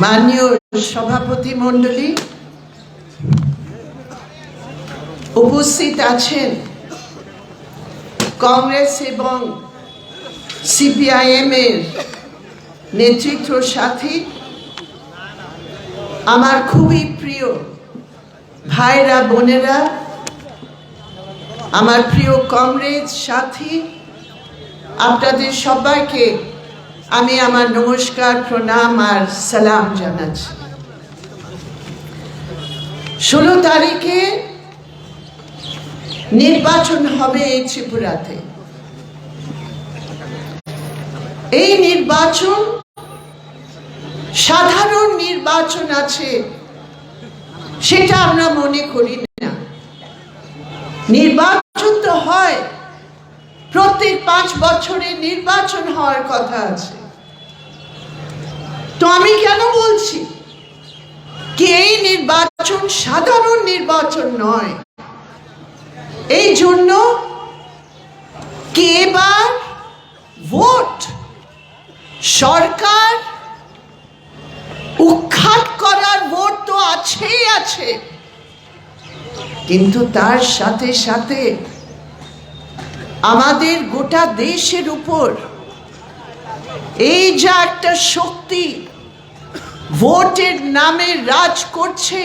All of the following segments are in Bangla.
মাননীয় সভাপতি মণ্ডলী, উপস্থিত আছেন কংগ্রেস এবং সিপিআইএম এর নেতৃত্ব সাথী, আমার খুবই প্রিয় ভাইরা বোনেরা, আমার প্রিয় কংগ্রেস সাথী, আপনাদের সবাইকে আমি আমার নমস্কার, প্রণাম আর সালাম জানাচ্ছি। 16 তারিখে নির্বাচন হবে এই ত্রিপুরাতে। এই নির্বাচন সাধারণ নির্বাচন আছে সেটা আমরা মনে করি না। নির্বাচন তো হয়, প্রত্যেক 5 বছরে নির্বাচন হওয়ার কথা আছে। তো আমি কেন বলছি কি এই নির্বাচন সাধারণ নির্বাচন নয়? এই জন্য কি এবার ভোট সরকার উৎখাত করার ভোট তো আছেই আছে, কিন্তু তার সাথে সাথে আমাদের গোটা দেশের উপর এই যে একটা শক্তি ভোটের নামে রাজ করছে,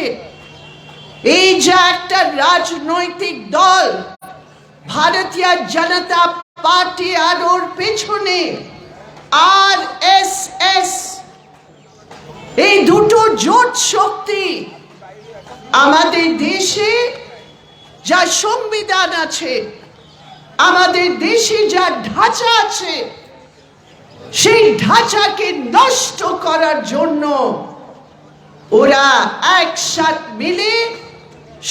এই যে একটা রাজনৈতিক দল ভারতীয় জনতা পার্টি আর ওর পেছনে RSS, এই দুটো জোট শক্তি আমাদের দেশে যা সংবিধান আছে, আমাদের দেশে যা ঢাঁচা আছে, সেই ঢাঁচাকে নষ্ট করার জন্য ওরা একসাথে মিলে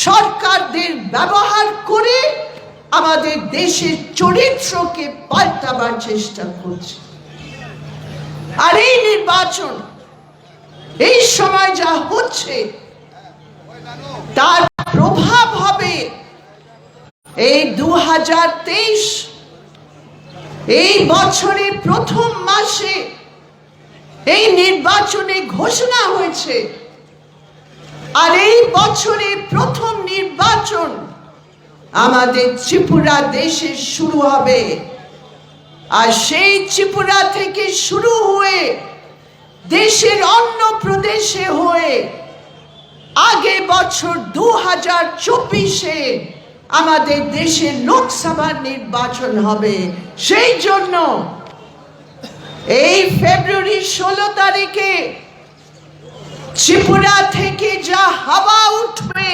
সরকারদের ব্যবহার করে আমাদের দেশের চরিত্রকে পাল্টাবার চেষ্টা করছে। আর এই নির্বাচন এই সময় যা হচ্ছে তার প্রভাব হবে এই 2023 এই বছরের প্রথম মাসে এই নির্বাচনে ঘোষণা হয়েছে। আর এই বছরের প্রথম নির্বাচন আমাদের ত্রিপুরা দেশে শুরু হবে। আর সেই ত্রিপুরা থেকে শুরু হয়ে দেশের অন্য প্রদেশে হয়ে আগে বছর 2024-এ আমাদের দেশে লোকসভা নির্বাচন হবে। সেই জন্য এই ফেব্রুয়ারি 16 তারিখে ত্রিপুরা থেকে যা হাওয়া উঠবে,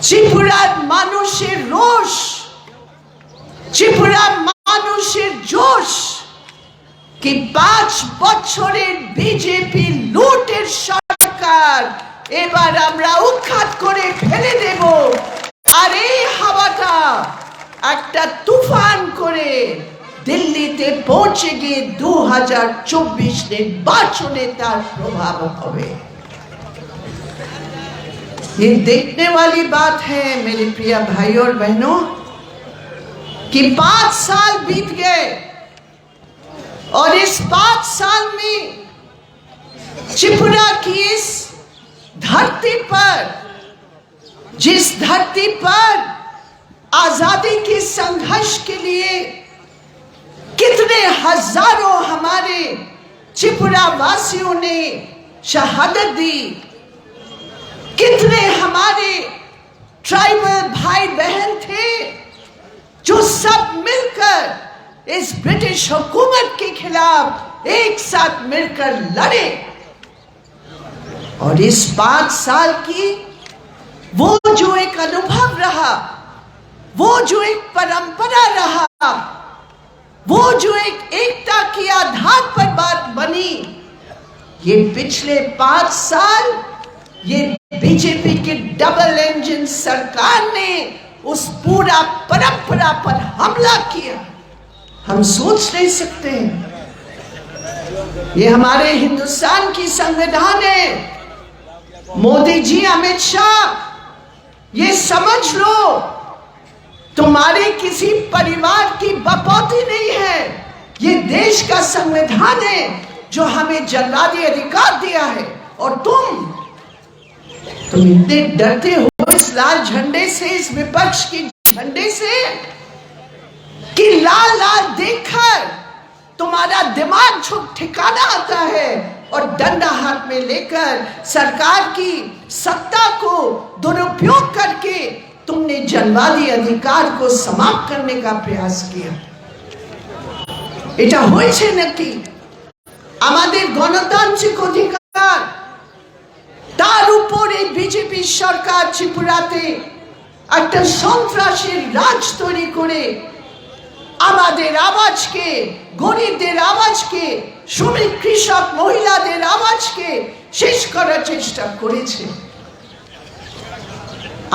ত্রিপুরার মানুষের রোষ, ত্রিপুরার মানুষের জোশ, কি 5 বছরের বিজেপি লুটের সরকার এবার আমরা উৎখাত করে ফেলে দেব। আর এই হাওয়াটা একটা তুফান করে দিল্লিতে পৌঁছে গিয়ে 2024 নির্বাচনে তার प्रभाव হবে। ये देखने वाली बात है मेरे प्रिय भाइयों और बहनों कि 5 साल बीत गए और इस 5 साल में त्रिपुरा की इस धरती पर, जिस धरती पर आजादी के संघर्ष के लिए कितने हजारों हमारे त्रिपुरा वासियों ने शहादत दी, कितने हमारे ट्राइबल भाई बहन थे जो सब मिलकर इस ब्रिटिश हुकूमत के खिलाफ एक साथ मिलकर लड़े। और इस 5 साल की वो जो एक अनुभव रहा, वो जो एक परंपरा रहा, वो जो एक एकता की आधार पर बात बनी, ये पिछले 5 साल ये बीजेपी के डबल इंजन सरकार ने उस पूरा परंपरा पर हमला किया। हम सोच नहीं सकते हैं, ये हमारे हिंदुस्तान की संविधान है। मोदी जी, अमित शाह, ये समझ लो, तुम्हारे किसी परिवार की बपौती नहीं है, ये देश का संविधान है। जो हमें जन्मदायी अधिकार दिया है, और तुम इतने डरते हो इस लाल झंडे से, इस विपक्ष के झंडे से, कि लाल लाल देखकर तुम्हारा दिमाग ठिकाना आता है और डंडा हाथ में लेकर सरकार की सत्ता को दुरुपयोग करके तुमने जन्मदायी अधिकार को समाप्त करने का प्रयास किया। এটা হয়েছে নাকি? আমাদের গণতান্ত্রিক অধিকার, তার উপরে বিজেপি সরকার ত্রিপুরাতে একটা সন্ত্রাসের রাজ তৈরি করে আমাদের আওয়াজকে, গরিবদের আওয়াজকে, শ্রমিক কৃষক মহিলাদের আওয়াজকে শেষ করার চেষ্টা করেছে।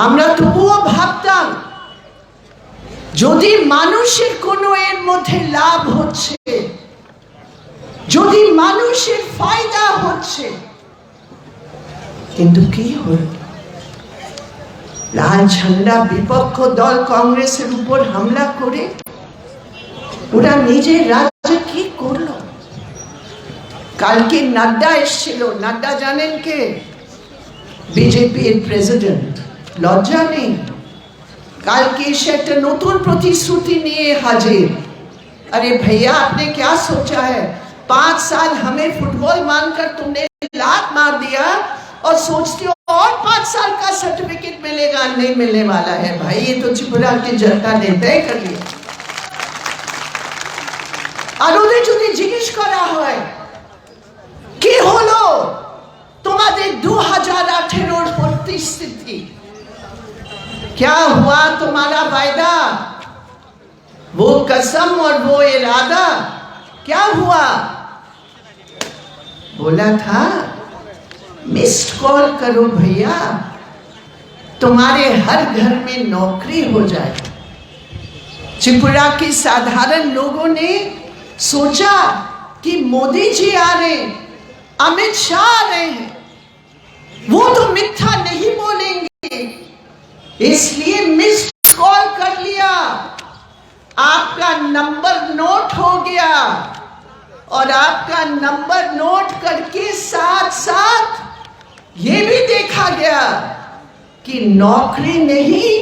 আমরা তবুও ভাবতাম যদি মানুষের কোনো এর মধ্যে লাভ হচ্ছে, যদি মানুষের ফায়দা হচ্ছে, কিন্তু কি হল? লাল ঝান্ডা বিপক্ষ দল কংগ্রেসের উপর হামলা করে ওরা নিজের রাজ্যে কি করলো? কালকে নাড্ডা এসেছিল। নাড্ডা জানেন কে? বিজেপির প্রেসিডেন্ট। লজ্জা নেই? কালকে এসে একটা নতুন প্রতিশ্রুতি নিয়ে হাজির। अरे भैया आपने क्या सोचा है? 5 साल हमें फुटबॉल मानकर तुमने लात मार दिया और सोचती हो और 5 साल का सर्टिफिकेट मिलेगा। नहीं मिलने वाला है भाई, ये तो त्रिपुरा की जनता ने तय कर लिया। আর ওদের যদি জিজ্ঞেস করা হয় কি হলো তোমাদের 2018 প্রতিশ্রুতি, क्या हुआ तुम्हारा वायदा, वो कसम और वो इरादा क्या हुआ? बोला था मिस्ड कॉल करो भैया, तुम्हारे हर घर में नौकरी हो जाए। त्रिपुरा के साधारण लोगों ने सोचा कि मोदी जी आ रहे, अमित शाह आ रहे हैं, वो तो मिथ्या नहीं बोलेंगे, इसलिए मिस कॉल कर लिया। आपका नंबर नोट हो गया और आपका नंबर नोट करके साथ साथ ये भी देखा गया कि नौकरी नहीं,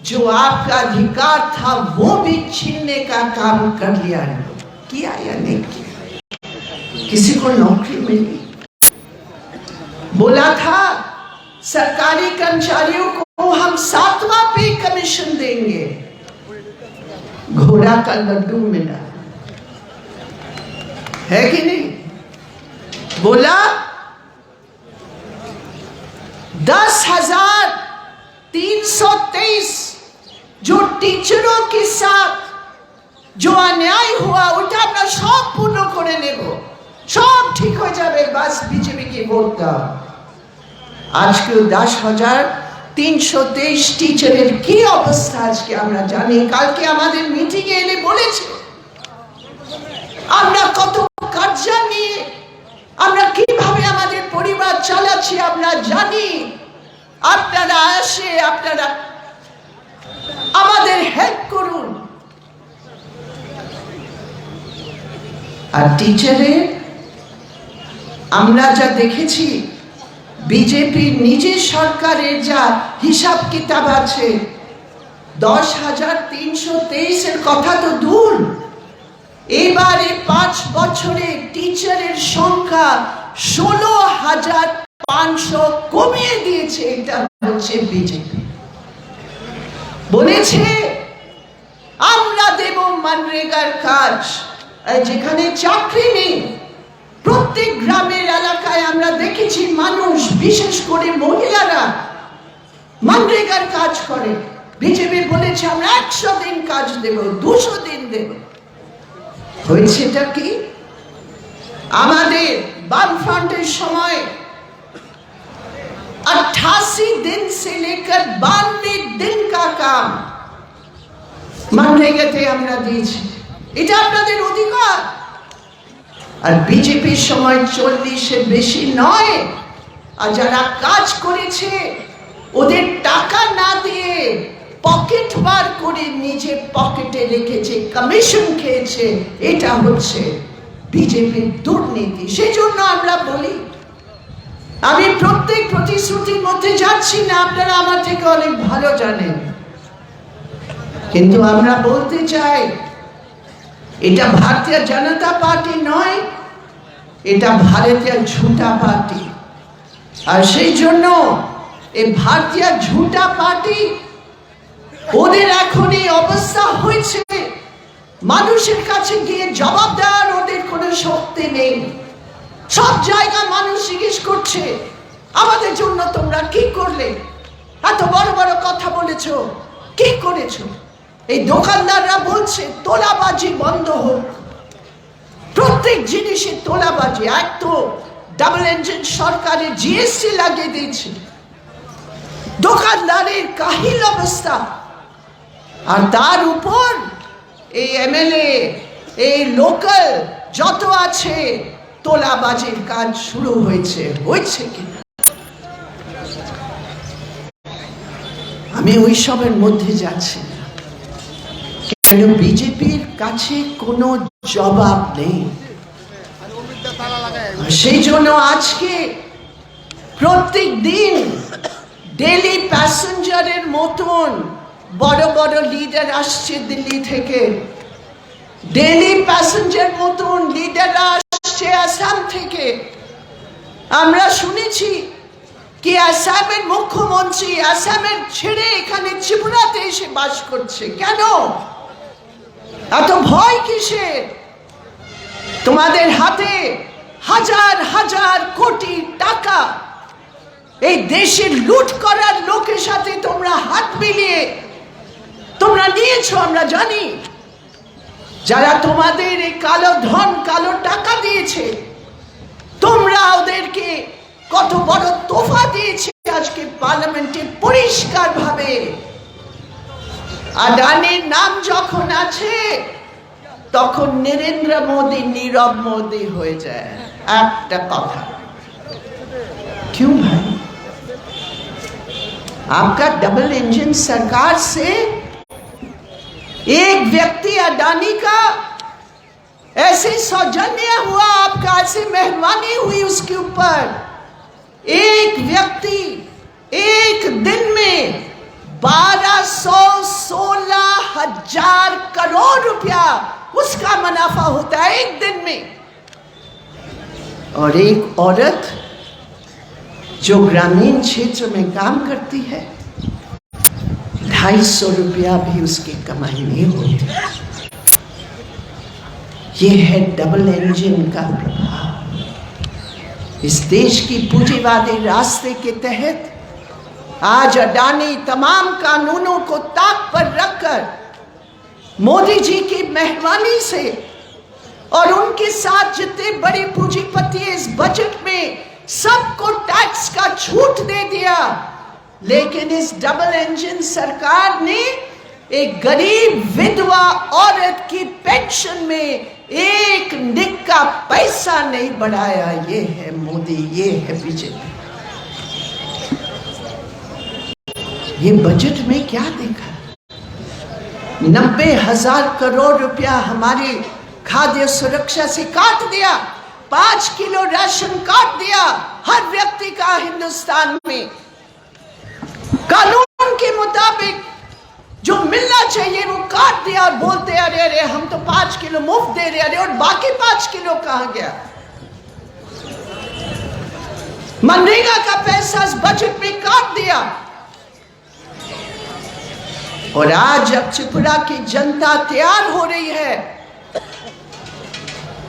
जो आपका अधिकार था वो भी छीनने का काम कर लिया। किया या नहीं किया? किसी को नौकरी मिली? बोला था सरकारी कर्मचारियों को हम 7वां पे कमीशन देंगे, घोड़ा का लड्डू मिला है कि नहीं? बोला 10,323 जो टीचरों के साथ जो अन्याय हुआ ওটা আমরা সব পূর্ণ করে নেব, সব ঠিক হয়ে যাবে, বাস বিজেপি কে ভোট দাও। আজকে 10,323 টিচারের কি অবস্থা আজকে আমরা জানি। কালকে আমাদের মিটিং এ এনে বলেছে আমরা কত কার্যা নিয়ে আমরা কিভাবে আমাদের পরিবার চালাচ্ছি আমরা জানি। আপনারা আসে, আপনারা আমাদের হেল্প করুন। আর টিচারের আমরা যা দেখেছি, বিজেপি নিজের সরকারের যা হিসাব কিতাব আছে, 10,323 এর কথা তো দূর, এবারে 5 বছরে টিচারের সংখ্যা 16,500 কমিয়ে দিয়েছে। এটা হচ্ছে বিজেপি। বলেছে আমরা দেব মনরেগার কাজ, যেখানে চাকরি নেই প্রত্যেক গ্রামের এলাকায় আমরা দেখেছি মানুষ, বিশেষ করে মহিলারা মনরেগার কাজ করে। বিজেপি বলেছে আমরা 100 দিন কাজ দেব, 200 দিন দেব। হয়েছেটা কি? আমাদের বামফ্রন্টের সময় 88 दिन से लेकर 92 दिन का काम मनरेगाতে আমরা দিয়েছি। এটা আপনাদের অধিকার। আর বিজেপির সময় 40-এর বেশি নয়। আর যারা কাজ করেছে ওদের টাকা না দিয়ে পকেট বার করে নিজে পকেটে রেখেছে, কমিশন খেয়েছে। এটা হচ্ছে বিজেপির দুর্নীতি। সেই জন্য আমরা বলি, আমি প্রত্যেক প্রতিশ্রুতির মধ্যে যাচ্ছি না, আপনারা আমার থেকে অনেক ভালো জানেন, কিন্তু আমরা বলতে চাই এটা ভারতীয় জনতা পার্টি নয়, এটা ভারতীয় ঝুটা পার্টি। আর সেই জন্য এই ভারতীয় ঝুটা পার্টি ওদের এখন এই অবস্থা হয়েছে, মানুষের কাছে গিয়ে জবাব দেওয়ার ওদের কোনো শক্তি নেই। সব জায়গা মানুষ জিজ্ঞেস করছে আমাদের জন্য তোমরা কি করলে, এত বড় বড় কথা বলেছো, কি করেছো? এই দোকানদাররা বলছে তোলাবাজি বন্ধ হোক, প্রত্যেক জিনিসে তোলাবাজি। এক তো ডাবল ইঞ্জিন সরকারের জিএসটি লাগিয়ে দিয়েছে, দোকানদারের কাহিল অবস্থা, আর তার উপর এই এমএলএ, এই লোকাল যত আছে, তোলাবাজির কাজ শুরু হয়েছে কি? আমি ওইসবের মধ্যে যাচ্ছি না, কেন বিজেপির কাছে কোনো জবাব নেই। সেই জন্য আজকে প্রত্যেক দিন ডেলি প্যাসেঞ্জারের মতন বড় বড় লিডার আসছে দিল্লি থেকে, ডেলি প্যাসেঞ্জার মতন লিডাররা আসছে আসাম থেকে। আমরা শুনেছি কি আসামের মুখ্যমন্ত্রী আসামের ছেড়ে এখানে ত্রিপুরাতে এসে বাস করছে। কেন এত ভয় কিসের? তোমাদের হাতে হাজার হাজার কোটি টাকা, এই দেশের লুট করার লোকের সাথে তোমরা হাত মিলিয়ে তোমরা নিয়েছো, আমরা জানি। যারা তোমাদের এই কালো ধন, কালো টাকা দিয়েছে, তোমরা ওদেরকে কত বড় তোফা দিয়েছে আজকে পার্লামেন্টে পরিষ্কার ভাবে। আদানির নাম যখন আছে তখন নরেন্দ্র মোদী নীরব মোদী হয়ে যায়। একটা কথা, क्यों भाई? आपका डबल इंजन सरकार से एक व्यक्ति अडानी का ऐसे सौजन्य हुआ, आपका ऐसे मेहरबानी हुई उसके ऊपर। एक व्यक्ति एक दिन में 1216,000 करोड़ रुपया उसका मुनाफा होता है एक दिन में। और एक औरत जो ग्रामीण क्षेत्र में काम करती है, 250 रुपया भी उसकी कमाई नहीं होती। ये है डबल इंजन का प्रभाव। इस देश की पूंजीवादी रास्ते के तहत आज अडानी तमाम कानूनों को ताक पर रखकर मोदी जी की मेहरबानी से और उनके साथ जितने बड़े पूंजीपति इस बजट में सबको टैक्स का छूट दे दिया। लेकिन इस डबल इंजन सरकार ने एक गरीब विधवा औरत की पेंशन में एक निक्का पैसा नहीं बढ़ाया। ये है मोदी, ये है बीजेपी। ये बजट में क्या देखा? 90,000 करोड़ रुपया हमारी खाद्य सुरक्षा से काट दिया, 5 किलो राशन काट दिया हर व्यक्ति का हिंदुस्तान में। कानून के मुताबिक जो मिलना चाहिए वो काट दिया और बोलते अरे अरे हम तो 5 किलो मुफ्त दे रहे, अरे और बाकी 5 किलो कहां गया? मनरेगा का पैसा इस बजट में काट दिया। और आज जब त्रिपुरा की जनता तैयार हो रही है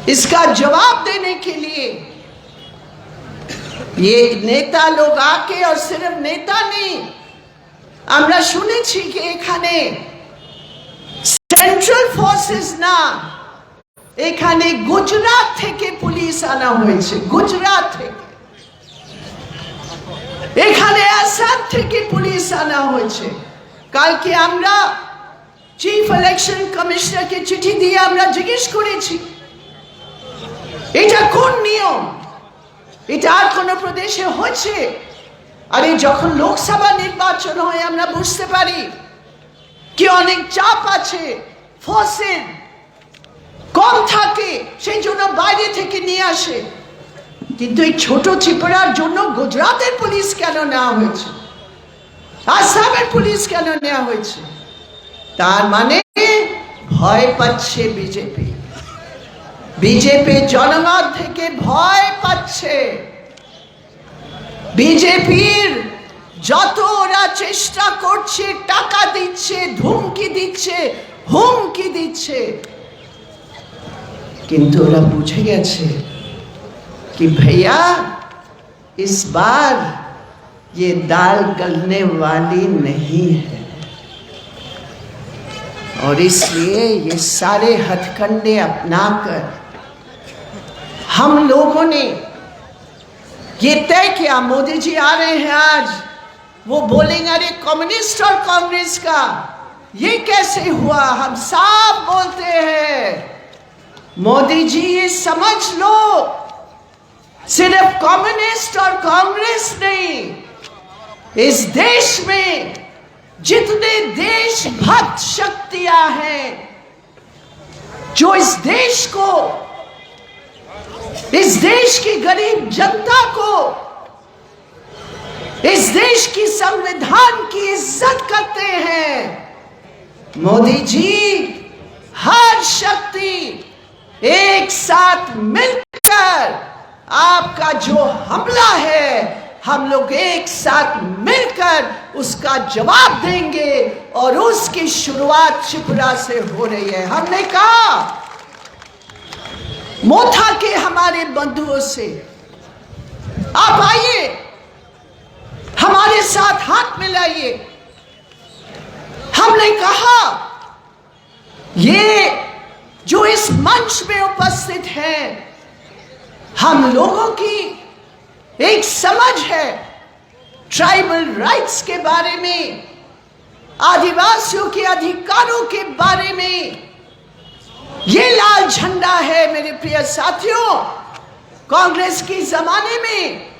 इसका जवाब देने के लिए, ये नेता लोग आके, और सिर्फ नेता नहीं, আমরা শুনেছি যে এখানে সেন্ট্রাল ফোর্সেস না, এখানে গুজরাট থেকে পুলিশ আনা হয়েছে, গুজরাট থেকে, এখানে আসাম থেকে পুলিশ আনা হয়েছে। কালকে আমরা চিফ ইলেকশন কমিশনারকে চিঠি দিয়ে আমরা জিজ্ঞেস করেছি এটা কোন নিয়ম, এটা আর কোন প্রদেশে হচ্ছে? আরে যখন লোকসভা নির্বাচন হয় আমরা বুঝতে পারি কি অনেক চাপ আছে ফোর্সের, কম থাকে সেই জন্য বাইরে থেকে নিয়ে আসে। কিন্তু এই ছোট চিপড়ার জন্য গুজরাটের পুলিশ কেন নেওয়া হয়েছে, আসামের পুলিশ কেন নেওয়া হয়েছে? তার মানে ভয় পাচ্ছে বিজেপি। বিজেপি জনগণ থেকে ভয় পাচ্ছে। বিজেপির যত ওরা চেষ্টা করছে, টাকা দিচ্ছে, ধুমকি দিচ্ছে, হুমকি দিচ্ছে, কিন্তু ওরা বুঝে গেছে कि भैया इस बार ये दाल गलने वाली नहीं है, और इसलिए ये सारे हथकंडे अपनाकर हम लोगों ने ये तय किया। मोदी जी आ रहे हैं आज, वो बोलेंगे अरे कम्युनिस्ट और कांग्रेस का ये कैसे हुआ। हम साफ बोलते हैं मोदी जी ये समझ लो, सिर्फ कम्युनिस्ट और कांग्रेस नहीं, इस देश में जितने देशभक्त शक्तियां हैं जो इस देश को, इस देश की गरीब जनता को, इस देश की संविधान की इज्जत करते हैं, मोदी जी हर शक्ति एक साथ मिलकर आपका जो हमला है हम लोग एक साथ मिलकर उसका जवाब देंगे, और उसकी शुरुआत त्रिपुरा से हो रही है। हमने कहा मोथा के हमारे बंधुओं से आप आइए, हमारे साथ हाथ मिलाइए। हमने कहा ये जो इस मंच में उपस्थित हैं, हम लोगों की एक समझ है ट्राइबल राइट्स के बारे में, आदिवासियों के अधिकारों के बारे में। ये लाल झंडा है मेरे प्रिय साथियों। कांग्रेस के जमाने में,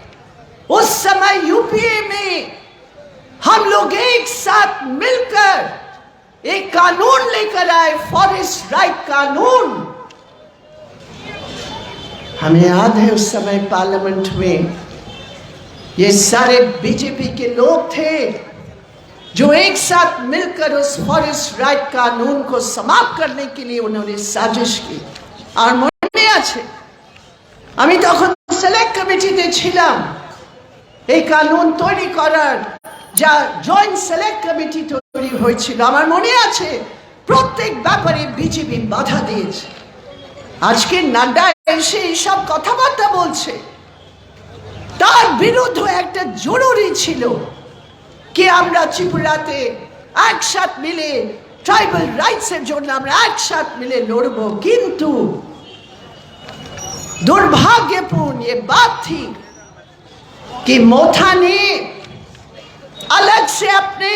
उस समय यूपीए में हम लोग एक साथ मिलकर एक कानून लेकर आए, फॉरेस्ट राइट कानून। हमें याद है उस समय पार्लियामेंट में ये सारे बीजेपी के लोग थे जो एक साथ मिलकर उस फॉरेस्ट राइट कानून को समाप्त करने के लिए उन्होंने साजिश की। और মনে আছে আমি তখন সিলেক্ট কমিটিতে ছিলাম এই কানুন তৈরি করার, যা জয়েন্ট সিলেক্ট কমিটি তৈরি হয়েছিল। আমার মনে আছে প্রত্যেক ব্যাপারে বিজেপি বাধা দিয়েছে। আজকে নাড্ডা এসে এইসব কথাবার্তা বলছে, তার বিরুদ্ধে একটা জরুরি ছিল कि আমরা ত্রিপুরাতে একসাথ মিলে ट्राइबल राइट्स এর জন্য আমরা একসাথ मिले लड़ब। किंतु दुर्भाग्यपूर्ण ये बात थी कि मोथा ने अलग से अपने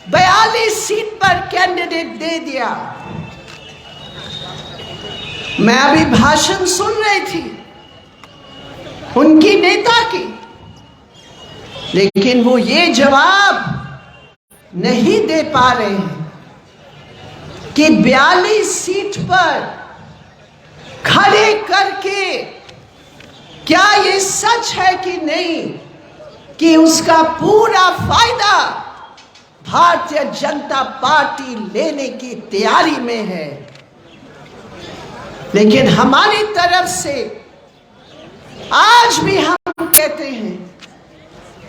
42 सीट पर कैंडिडेट दे दिया। मैं अभी भाषण सुन रही थी उनकी नेता की, लेकिन वो ये जवाब नहीं दे पा रहे हैं कि 42 सीट पर खड़े करके क्या ये सच है कि नहीं कि उसका पूरा फायदा भारतीय जनता पार्टी लेने की तैयारी में है। लेकिन हमारी तरफ से आज भी हम कहते हैं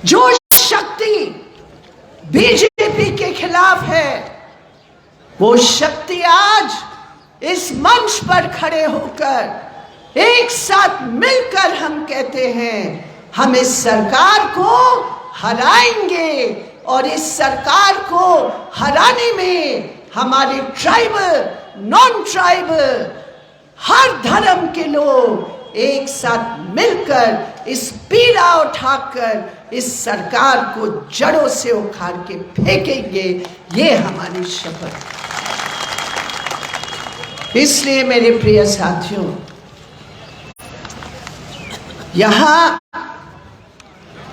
जो शक्ति बीजेपी के खिलाफ है वो शक्ति आज इस मंच पर खड़े होकर एक साथ मिलकर हम कहते हैं हम इस सरकार को हराएंगे, और इस सरकार को हराने में हमारे ट्राइबल, नॉन ट्राइबल, हर धर्म के लोग एक साथ मिलकर इस पीड़ा उठाकर इस सरकार को जड़ों से उखाड़ के फेंकेंगे। ये हमारी शपथ। इसलिए मेरे प्रिय साथियों, यहाँ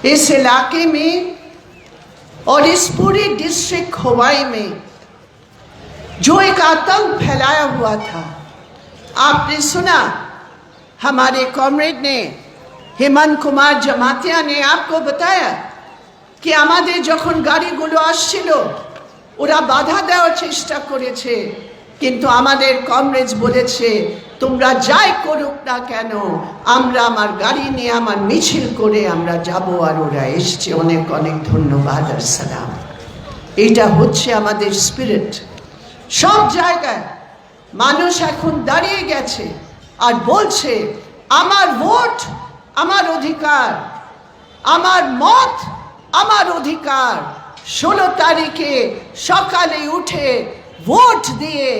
इस इलाके में और इस पूरी डिस्ट्रिक्ट खोवाई में जो एक आतंक फैलाया हुआ था, आपने सुना हमारे कॉमरेड ने, हेमंत कुमार जमातिया ने आपको बताया कि আমাদের যখন গাড়িগুলো আসছিল ওরা বাধা দেওয়ার চেষ্টা করেছে, কিন্তু আমাদের কমরেডস বলেছে তোমরা যাই করুক না কেন আমরা আমার গাড়ি নিয়ে আমার মিছিল করে আমরা যাব, আর ওরা এসছে। অনেক অনেক ধন্যবাদ আর সালাম। এটা হচ্ছে আমাদের স্পিরিট। সব জায়গায় মানুষ এখন দাঁড়িয়ে গেছে আর বলছে আমার ভোট আমার অধিকার, আমার মত আমার অধিকার। 16 তারিখে সকালে উঠে ভোট দিয়ে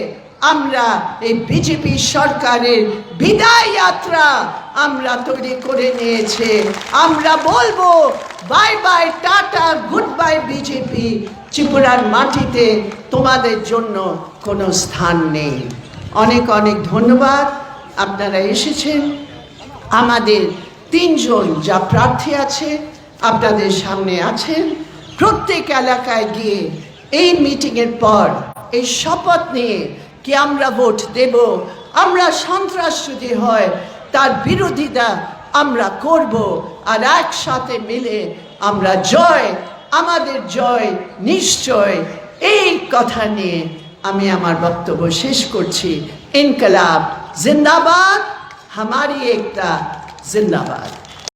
আমরা এই বিজেপি সরকারের বিদায় যাত্রা আমরা তৈরি করে নিয়েছে। আমরা বলবো bye bye, tata, good bye BJP. ত্রিপুরার মাটিতে তোমাদের জন্য কোনো স্থান নেই। অনেক অনেক ধন্যবাদ, আপনারা এসেছেন। আমাদের 3 জন যা প্রার্থী আছে আপনাদের সামনে আছেন। প্রত্যেক এলাকায় গিয়ে এই মিটিংয়ের পর এই শপথ নিয়ে কি আমরা ভোট দেব, আমরা সন্ত্রাস যদি হয় তার বিরোধিতা আমরা করব, আর একসাথে মিলে আমরা জয়, আমাদের জয় নিশ্চয়। এই কথা নিয়ে আমি আমার বক্তব্য শেষ করছি। ইনকলাব জিন্দাবাদ, हमारी एकता जिंदाबाद।